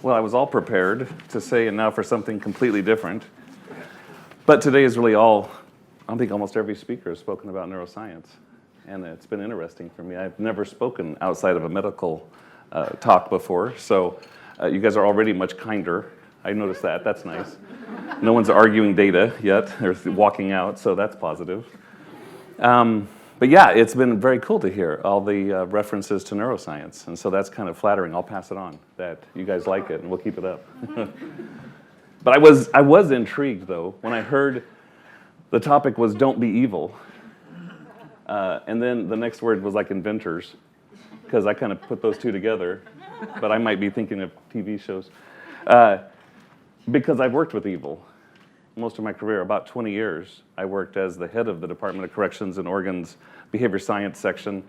Well, I was all prepared to say, and now for something completely different. But today is really all, I think almost every speaker has spoken about neuroscience. And it's been interesting for me. I've never spoken outside of a medical talk before, so you guys are already much kinder. I noticed that. That's nice. No one's arguing data yet. They're walking out, so that's positive. But yeah, it's been very cool to hear all the references to neuroscience, and so that's kind of flattering. I'll pass it on that you guys like it, and we'll keep it up. But I was intrigued, though, when I heard the topic was "Don't be evil," and then the next word was like inventors, because I kind of put those two together, but I might be thinking of TV shows. Because I've worked with evil most of my career, about 20 years. I worked as the head of the Department of Corrections in Oregon's behavior science section.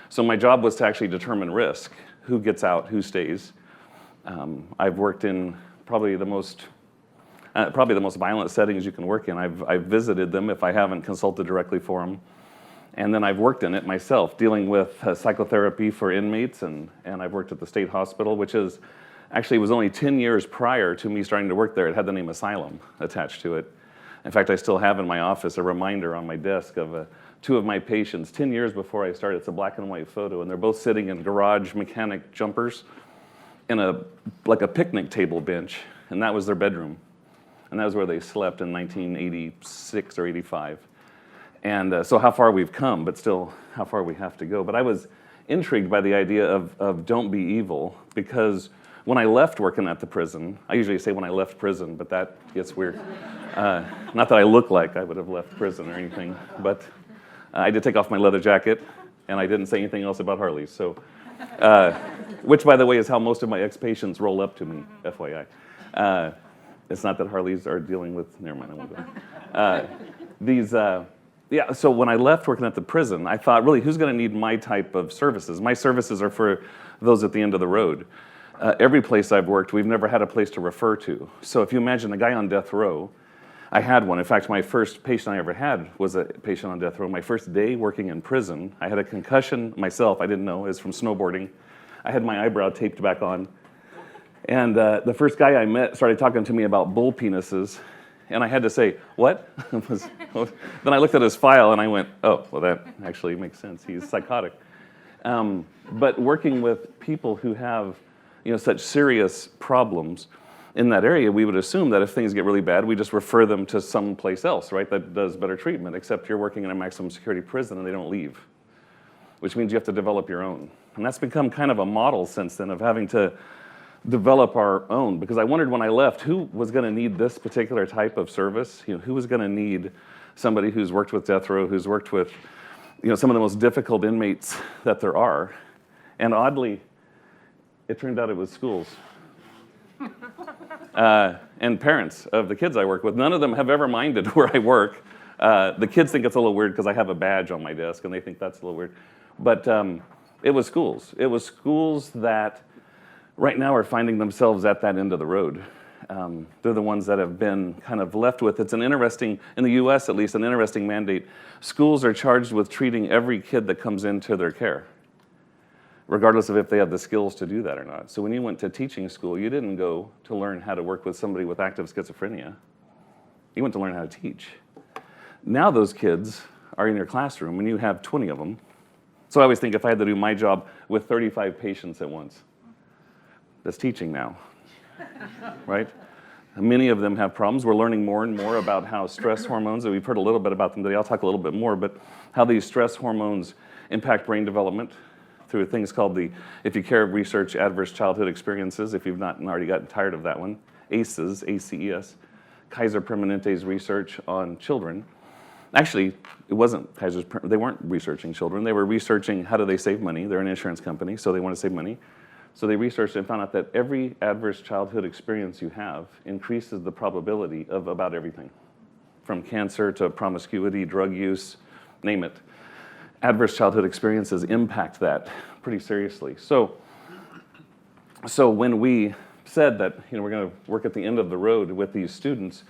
So my job was to actually determine risk, who gets out, who stays. I've worked in probably the most violent settings you can work in. I've visited them if I haven't consulted directly for them. And then I've worked in it myself, dealing with psychotherapy for inmates, and I've worked at the state hospital, which is actually was only 10 years prior to me starting to work there. It had the name Asylum attached to it. In fact, I still have in my office a reminder on my desk of two of my patients 10 years before I started. It's a black and white photo, and they're both sitting in garage mechanic jumpers in like a picnic table bench, and that was their bedroom. And that was where they slept in 1986 or 85. And so how far we've come, but still how far we have to go. But I was intrigued by the idea of don't be evil, because when I left working at the prison, I usually say when I left prison, but that gets weird. Not that I look like I would have left prison or anything, but I did take off my leather jacket, and I didn't say anything else about Harleys. So, which, by the way, is how most of my ex-patients roll up to me, FYI. It's not that Harleys are dealing with, never mind, I won't go. Yeah, so when I left working at the prison, I thought, really, who's going to need my type of services? My services are for those at the end of the road. Every place I've worked, we've never had a place to refer to. So if you imagine a guy on death row, I had one. In fact, my first patient I ever had was a patient on death row. My first day working in prison, I had a concussion myself. I didn't know. It was from snowboarding. I had my eyebrow taped back on. And the first guy I met started talking to me about bull penises. And I had to say, what? Then I looked at his file and I went, oh, well, that actually makes sense. He's psychotic. But working with people who have such serious problems in that area, we would assume that if things get really bad, we just refer them to someplace else, right, that does better treatment, except you're working in a maximum security prison and they don't leave, which means you have to develop your own. And that's become kind of a model since then of having to develop our own, because I wondered when I left, who was going to need this particular type of service? Who was going to need somebody who's worked with death row, who's worked with some of the most difficult inmates that there are. And oddly, it turned out it was schools and parents of the kids I work with. None of them have ever minded where I work. The kids think it's a little weird because I have a badge on my desk, and they think that's a little weird. But it was schools. It was schools that right now are finding themselves at that end of the road. They're the ones that have been kind of left with, it's an interesting, in the US at least, an interesting mandate. Schools are charged with treating every kid that comes into their care, regardless of if they have the skills to do that or not. So when you went to teaching school, you didn't go to learn how to work with somebody with active schizophrenia. You went to learn how to teach. Now those kids are in your classroom and you have 20 of them. So I always think if I had to do my job with 35 patients at once, that's teaching now, right? Many of them have problems. We're learning more and more about how stress hormones, and we've heard a little bit about them today, I'll talk a little bit more, but how these stress hormones impact brain development through things called the, if you care, research adverse childhood experiences, if you've not already gotten tired of that one, ACEs, A-C-E-S, Kaiser Permanente's research on children. Actually, it wasn't Kaiser's, they weren't researching children, they were researching how do they save money. They're an insurance company, so they want to save money. So they researched and found out that every adverse childhood experience you have increases the probability of about everything, from cancer to promiscuity, drug use, name it. Adverse childhood experiences impact that pretty seriously. So when we said that we're going to work at the end of the road with these students,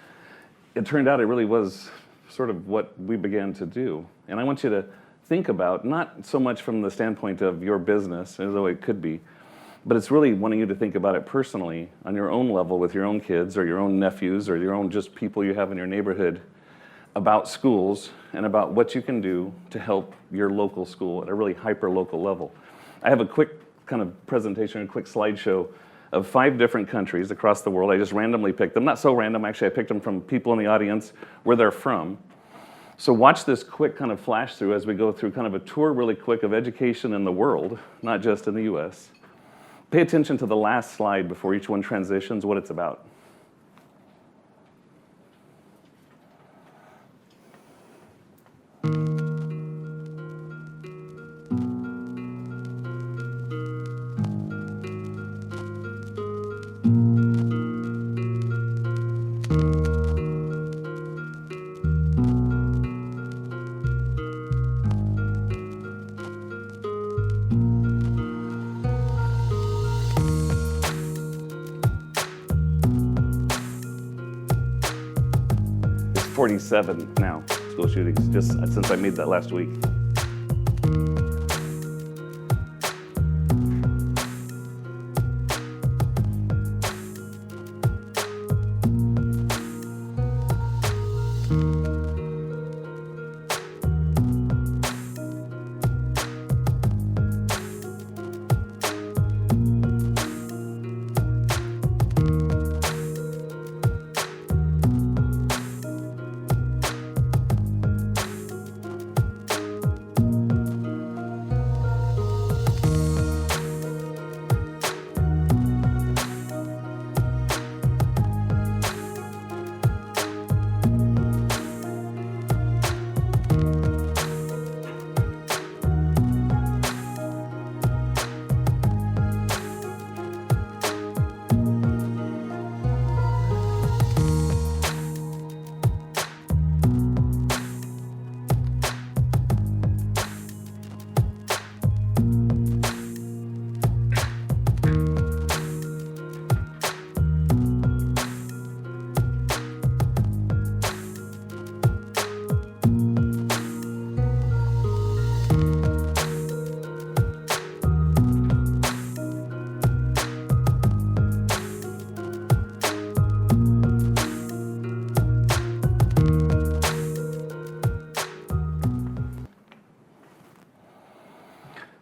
it turned out it really was sort of what we began to do. And I want you to think about, not so much from the standpoint of your business, although it could be, But it's really wanting you to think about it personally on your own level with your own kids or your own nephews or your own just people you have in your neighborhood about schools and about what you can do to help your local school at a really hyper-local level. I have a quick kind of presentation, a quick slideshow of 5 different countries across the world. I just randomly picked them. Not so random, actually. I picked them from people in the audience where they're from. So watch this quick kind of flash through as we go through kind of a tour really quick of education in the world, not just in the US. Pay attention to the last slide before each one transitions, what it's about. It's 47 now, school shootings, just since I made that last week.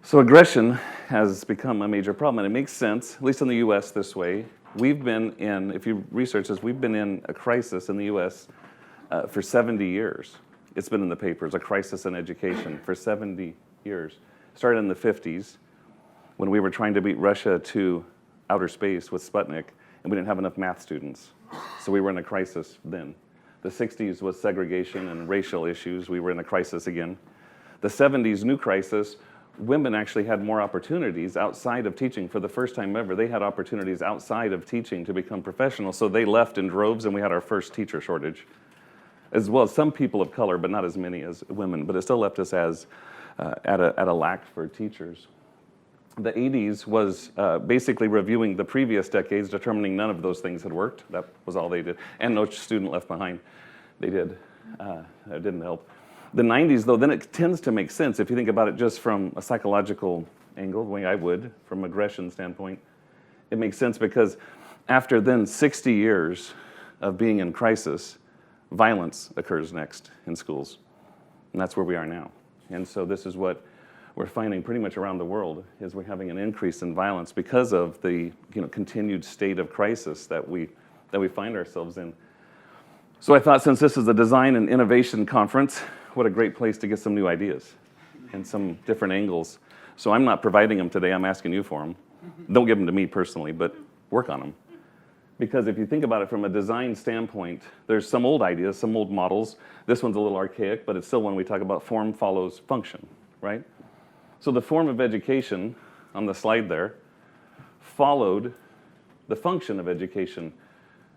So aggression has become a major problem, and it makes sense, at least in the US this way. We've been in, if you research this, we've been in a crisis in the US for 70 years. It's been in the papers, a crisis in education for 70 years. Started in the 50s when we were trying to beat Russia to outer space with Sputnik, and we didn't have enough math students. So we were in a crisis then. The 60s was segregation and racial issues. We were in a crisis again. The 70s, new crisis. Women actually had more opportunities outside of teaching. For the first time ever, they had opportunities outside of teaching to become professionals, so they left in droves, and we had our first teacher shortage, as well as some people of color, but not as many as women, but it still left us as at a lack for teachers. The 80s was basically reviewing the previous decades, determining none of those things had worked. That was all they did, and no student left behind. They did. That didn't help. The 90s, though, then it tends to make sense if you think about it just from a psychological angle, the way I would, from aggression standpoint. It makes sense because after then 60 years of being in crisis, violence occurs next in schools. And that's where we are now. And so this is what we're finding pretty much around the world, is we're having an increase in violence because of the continued state of crisis that we find ourselves in. So I thought, since this is a design and innovation conference, what a great place to get some new ideas and some different angles. So I'm not providing them today, I'm asking you for them. Don't give them to me personally, but work on them. Because if you think about it from a design standpoint, there's some old ideas, some old models. This one's a little archaic, but it's still when we talk about form follows function, right? So the form of education on the slide there followed the function of education,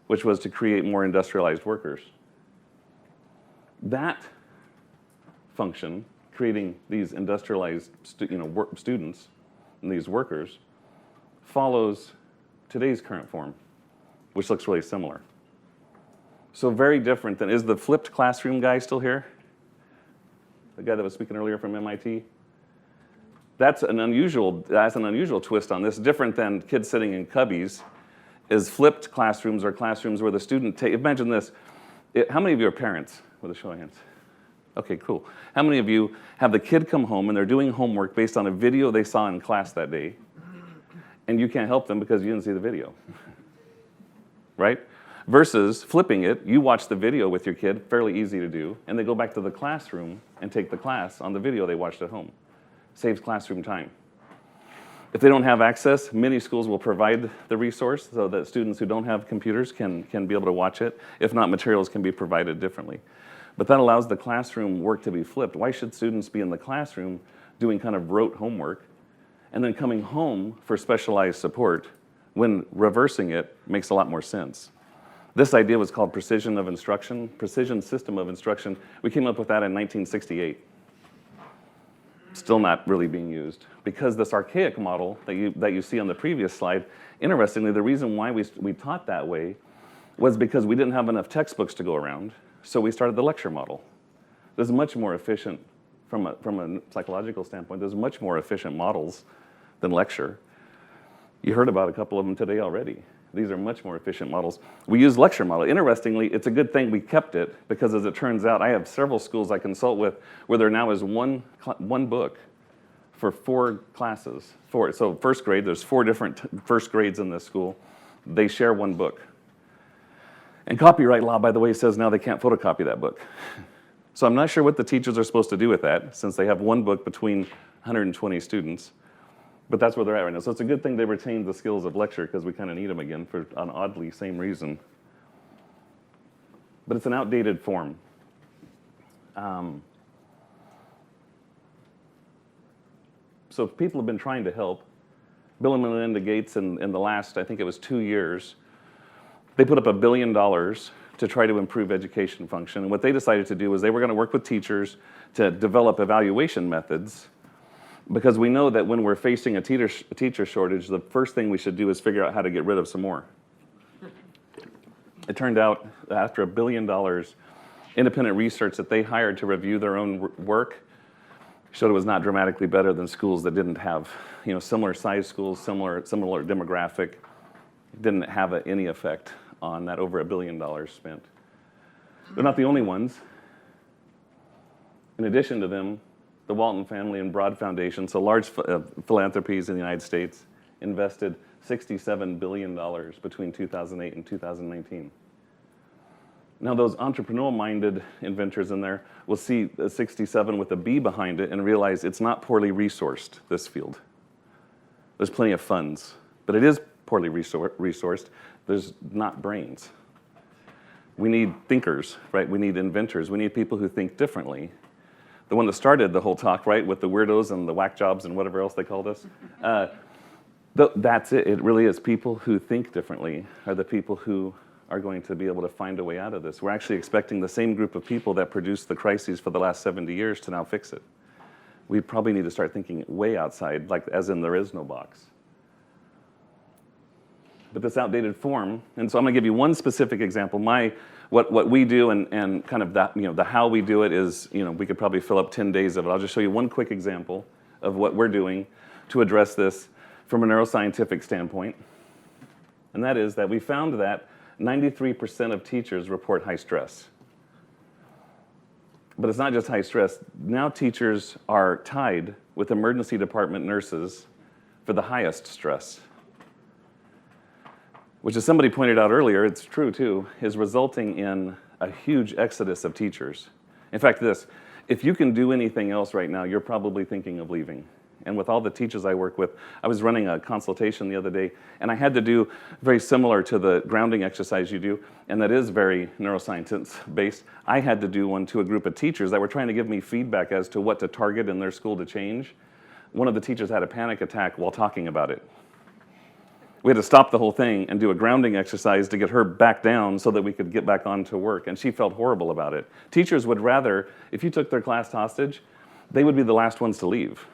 which was to create more industrialized workers. That function, creating these industrialized students and these workers, follows today's current form, which looks really similar. So very different than, is the flipped classroom guy still here? The guy that was speaking earlier from MIT? That's an unusual twist on this, different than kids sitting in cubbies, is flipped classrooms or classrooms where the student imagine this. How many of you are parents? With a show of hands. Okay, cool. How many of you have the kid come home and they're doing homework based on a video they saw in class that day, and you can't help them because you didn't see the video? Right? Versus flipping it, you watch the video with your kid, fairly easy to do, and they go back to the classroom and take the class on the video they watched at home. Saves classroom time. If they don't have access, many schools will provide the resource so that students who don't have computers can be able to watch it. If not, materials can be provided differently. But that allows the classroom work to be flipped. Why should students be in the classroom doing kind of rote homework and then coming home for specialized support when reversing it makes a lot more sense? This idea was called precision system of instruction. We came up with that in 1968. Still not really being used. Because this archaic model that you see on the previous slide, interestingly, the reason why we taught that way was because we didn't have enough textbooks to go around, so we started the lecture model. There's much more efficient, from a psychological standpoint, there's much more efficient models than lecture. You heard about a couple of them today already. These are much more efficient models. We use lecture model. Interestingly, it's a good thing we kept it because, as it turns out, I have several schools I consult with where there now is one book for 4 classes. So first grade, there's 4 different first grades in this school. They share one book. And copyright law, by the way, says now they can't photocopy that book. So I'm not sure what the teachers are supposed to do with that, since they have one book between 120 students. But that's where they're at right now. So it's a good thing they retained the skills of lecture, because we kind of need them again for an oddly same reason. But it's an outdated form. So people have been trying to help. Bill and Melinda Gates, in the last, I think it was 2 years, they put up $1 billion to try to improve education function. And what they decided to do was they were going to work with teachers to develop evaluation methods, because we know that when we're facing a teacher shortage, the first thing we should do is figure out how to get rid of some more. It turned out that after $1 billion, independent research that they hired to review their own work showed it was not dramatically better than schools that didn't have, similar size schools, similar demographic. It didn't have any effect on that over $1 billion spent. They're not the only ones. In addition to them, the Walton Family and Broad Foundation, so large philanthropies in the United States, invested $67 billion between 2008 and 2019. Now those entrepreneurial-minded inventors in there will see a 67 with a B behind it and realize it's not poorly resourced, this field. There's plenty of funds, but it is poorly resourced. There's not brains. We need thinkers, right? We need inventors. We need people who think differently. The one that started the whole talk, right, with the weirdos and the whack jobs and whatever else they called us. That's it. It really is. People who think differently are the people who are going to be able to find a way out of this. We're actually expecting the same group of people that produced the crises for the last 70 years to now fix it. We probably need to start thinking way outside, like as in there is no box. But this outdated form, and so I'm going to give you one specific example. What we do and kind of that, the how we do it is, we could probably fill up 10 days of it. I'll just show you one quick example of what we're doing to address this from a neuroscientific standpoint. And that is that we found that 93% of teachers report high stress. But it's not just high stress. Now teachers are tied with emergency department nurses for the highest stress, which, as somebody pointed out earlier, it's true too, is resulting in a huge exodus of teachers. In fact, if you can do anything else right now, you're probably thinking of leaving. And with all the teachers I work with, I was running a consultation the other day, and I had to do very similar to the grounding exercise you do, and that is very neuroscience-based. I had to do one to a group of teachers that were trying to give me feedback as to what to target in their school to change. One of the teachers had a panic attack while talking about it. We had to stop the whole thing and do a grounding exercise to get her back down so that we could get back on to work, and she felt horrible about it. Teachers would rather, if you took their class hostage, they would be the last ones to leave.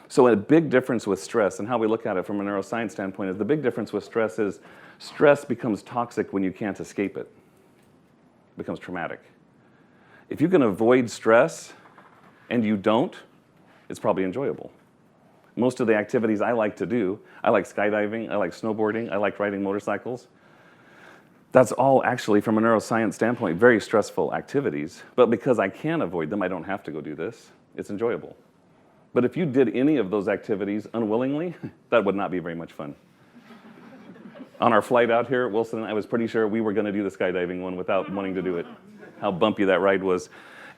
So a big difference with stress, and how we look at it from a neuroscience standpoint, is the big difference with stress is stress becomes toxic when you can't escape it. It becomes traumatic. If you can avoid stress and you don't, it's probably enjoyable. Most of the activities I like to do, I like skydiving, I like snowboarding, I like riding motorcycles. That's all actually, from a neuroscience standpoint, very stressful activities. But because I can avoid them, I don't have to go do this. It's enjoyable. But if you did any of those activities unwillingly, that would not be very much fun. On our flight out here, Wilson and I was pretty sure we were going to do the skydiving one without wanting to do it. How bumpy that ride was.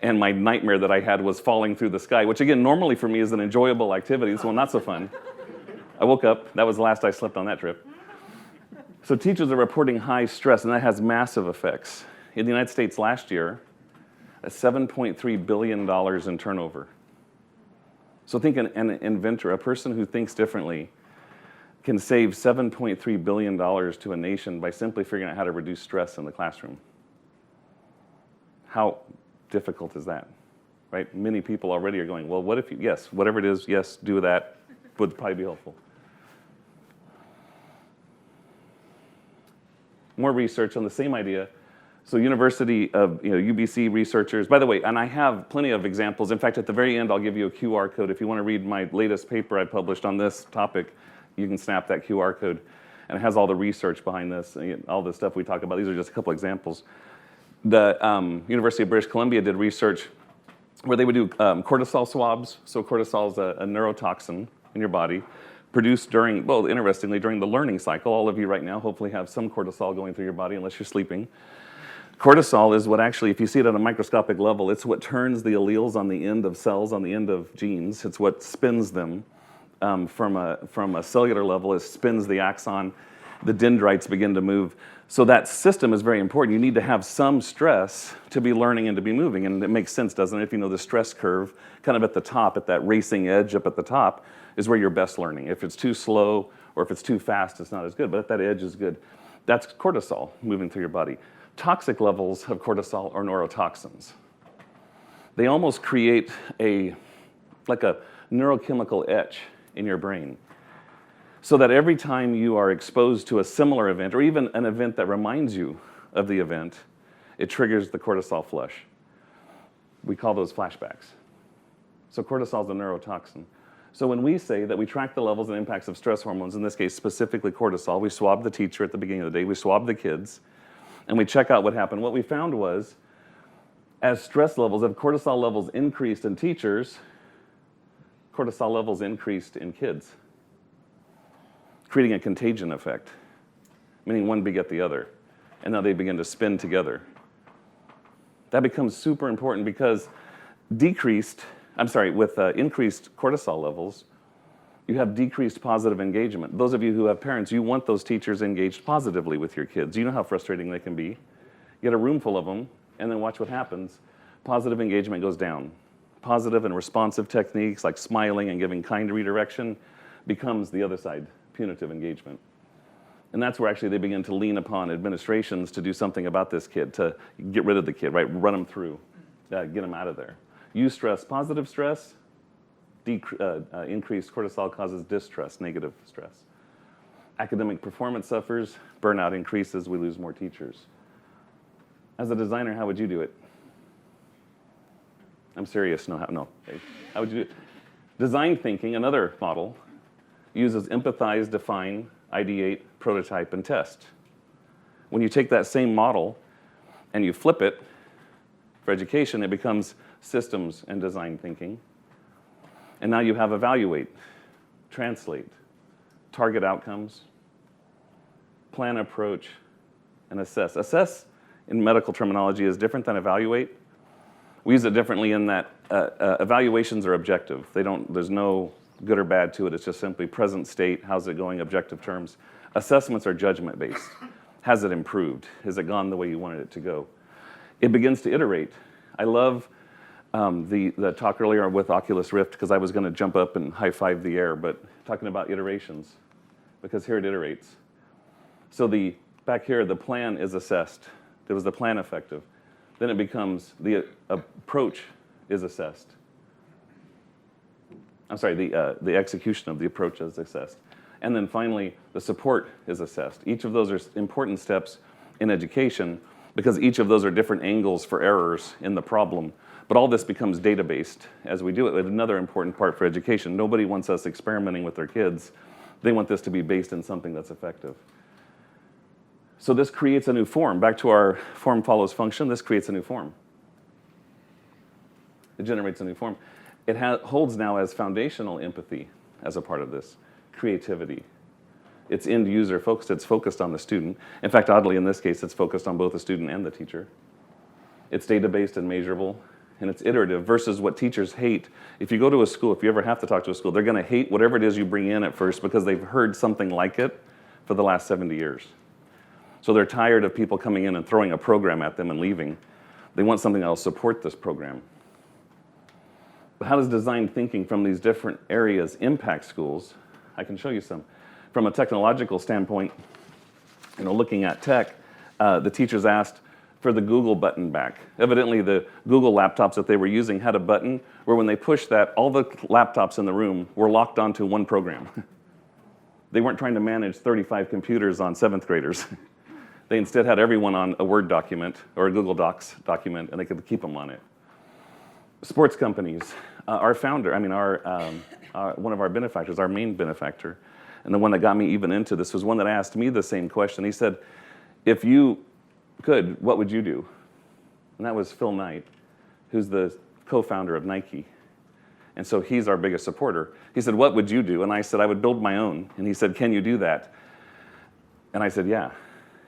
And my nightmare that I had was falling through the sky, which again, normally for me is an enjoyable activity. This one, not so fun. I woke up. That was the last I slept on that trip. So teachers are reporting high stress, and that has massive effects. In the United States last year, $7.3 billion in turnover. So think an inventor, a person who thinks differently, can save $7.3 billion to a nation by simply figuring out how to reduce stress in the classroom. How difficult is that, right? Many people already are going, well, what if you, yes, whatever it is, yes, do that, would probably be helpful. More research on the same idea. So University of UBC researchers, by the way, and I have plenty of examples. In fact, at the very end, I'll give you a QR code. If you want to read my latest paper I published on this topic, you can snap that QR code. And it has all the research behind this, all the stuff we talk about. These are just a couple examples. The University of British Columbia did research where they would do cortisol swabs. So cortisol is a neurotoxin in your body, produced during, well, interestingly, during the learning cycle. All of you right now hopefully have some cortisol going through your body unless you're sleeping. Cortisol is what actually, if you see it at a microscopic level, it's what turns the alleles on the end of cells, on the end of genes. It's what spins them from a cellular level. It spins the axon. The dendrites begin to move. So that system is very important. You need to have some stress to be learning and to be moving. And it makes sense, doesn't it? If you know the stress curve, kind of at the top, at that racing edge up at the top, is where you're best learning. If it's too slow or if it's too fast, it's not as good. But at that edge is good. That's cortisol moving through your body. Toxic levels of cortisol are neurotoxins. They almost create like a neurochemical etch in your brain, so that every time you are exposed to a similar event, or even an event that reminds you of the event, it triggers the cortisol flush. We call those flashbacks. So cortisol is a neurotoxin. So when we say that we track the levels and impacts of stress hormones, in this case specifically cortisol, we swab the teacher at the beginning of the day, we swab the kids, and we check out what happened. What we found was, as stress levels, if cortisol levels increased in teachers, cortisol levels increased in kids, creating a contagion effect, meaning one beget the other, and now they begin to spin together. That becomes super important because increased cortisol levels, you have decreased positive engagement. Those of you who have parents, you want those teachers engaged positively with your kids. You know how frustrating they can be. You get a room full of them, and then watch what happens. Positive engagement goes down. Positive and responsive techniques like smiling and giving kind redirection becomes the other side, punitive engagement. And that's where actually they begin to lean upon administrations to do something about this kid, to get rid of the kid, right? Run them through, get them out of there. Use stress, positive stress. Increased cortisol causes distress, negative stress. Academic performance suffers, burnout increases, we lose more teachers. As a designer, how would you do it? I'm serious, no. How would you do it? Design thinking, another model, uses empathize, define, ideate, prototype, and test. When you take that same model and you flip it for education, it becomes systems and design thinking. And now you have evaluate, translate, target outcomes, plan approach, and assess. Assess in medical terminology is different than evaluate. We use it differently in that evaluations are objective. There's no good or bad to it. It's just simply present state, how's it going, objective terms. Assessments are judgment-based. Has it improved? Has it gone the way you wanted it to go? It begins to iterate. I love the talk earlier with Oculus Rift, because I was going to jump up and high-five the air, but talking about iterations, because here it iterates. So back here, the plan is assessed. Was the plan effective? Then it becomes the approach is assessed. I'm sorry, the execution of the approach is assessed. And then finally, the support is assessed. Each of those are important steps in education because each of those are different angles for errors in the problem. But all this becomes data-based as we do it. Another important part for education. Nobody wants us experimenting with their kids. They want this to be based in something that's effective. So this creates a new form. Back to our form follows function, this creates a new form. It generates a new form. It holds now as foundational empathy as a part of this, creativity. It's end user focused, it's focused on the student. In fact, oddly, in this case, it's focused on both the student and the teacher. It's data-based and measurable, and it's iterative versus what teachers hate. If you go to a school, if you ever have to talk to a school, they're gonna hate whatever it is you bring in at first because they've heard something like it for the last 70 years. So they're tired of people coming in and throwing a program at them and leaving. They want something that will support this program. But how does design thinking from these different areas impact schools? I can show you some. From a technological standpoint, looking at tech, the teachers asked for the Google button back. Evidently, the Google laptops that they were using had a button where when they pushed that, all the laptops in the room were locked onto one program. They weren't trying to manage 35 computers on 7th graders. They instead had everyone on a Word document or a Google Docs document, and they could keep them on it. Sports companies, our founder, one of our benefactors, our main benefactor, and the one that got me even into this was one that asked me the same question. He said, if you could, what would you do? And that was Phil Knight, who's the co-founder of Nike. And so he's our biggest supporter. He said, what would you do? And I said, I would build my own. And he said, can you do that? And I said, yeah.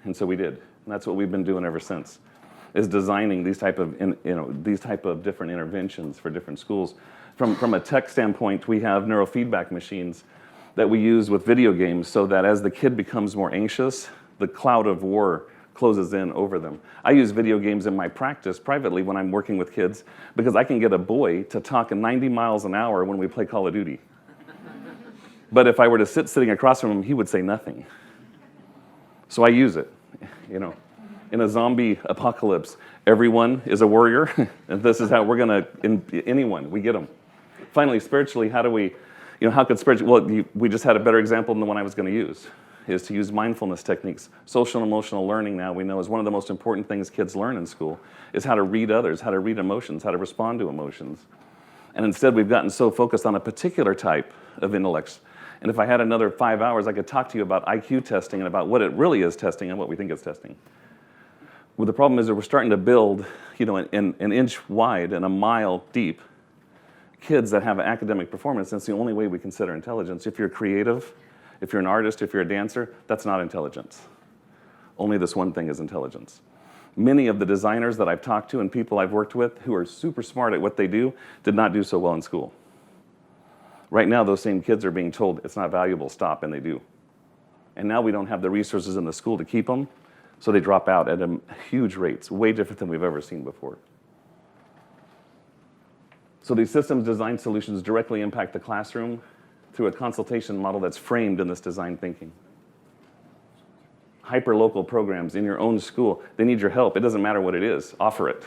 And so we did. And that's what we've been doing ever since, is designing these type of different interventions for different schools. From a tech standpoint, we have neurofeedback machines that we use with video games so that as the kid becomes more anxious, the cloud of war closes in over them. I use video games in my practice privately when I'm working with kids because I can get a boy to talk at 90 miles an hour when we play Call of Duty. But if I were to sitting across from him, he would say nothing. So I use it, In a zombie apocalypse, everyone is a warrior, and this is how we're gonna, anyone, we get them. Finally, spiritually, how do we, how could we just had a better example than the one I was gonna use, is to use mindfulness techniques. Social and emotional learning now we know is one of the most important things kids learn in school, is how to read others, how to read emotions, how to respond to emotions. And instead we've gotten so focused on a particular type of intellects. And if I had another 5 hours, I could talk to you about IQ testing and about what it really is testing and what we think it's testing. Well, the problem is that we're starting to build, an inch wide and a mile deep kids that have academic performance. That's the only way we consider intelligence. If you're creative, if you're an artist, if you're a dancer, that's not intelligence. Only this one thing is intelligence. Many of the designers that I've talked to and people I've worked with who are super smart at what they do did not do so well in school. Right now, those same kids are being told it's not valuable, stop, and they do. And now we don't have the resources in the school to keep them, so they drop out at huge rates, way different than we've ever seen before. So these systems design solutions directly impact the classroom through a consultation model that's framed in this design thinking. Hyper-local programs in your own school, they need your help. It doesn't matter what it is, offer it.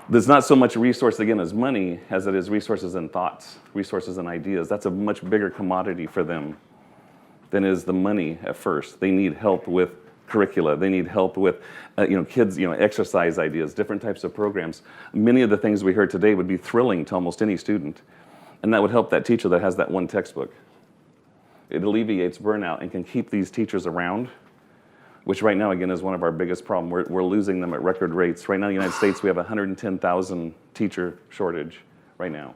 There's not so much resource, again, as money, as it is resources and thoughts, resources and ideas. That's a much bigger commodity for them than is the money at first. They need help with curricula. They need help with, kids, exercise ideas, different types of programs. Many of the things we heard today would be thrilling to almost any student, and that would help that teacher that has that one textbook. It alleviates burnout and can keep these teachers around, which right now, again, is one of our biggest problems. We're losing them at record rates. Right now in the United States, we have a 110,000 teacher shortage right now.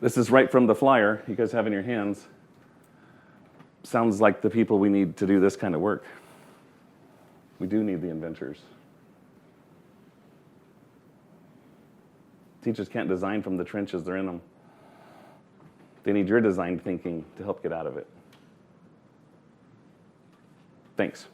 This is right from the flyer you guys have in your hands. Sounds like the people we need to do this kind of work. We do need the inventors. Teachers can't design from the trenches, they're in them. They need your design thinking to help get out of it. Thanks.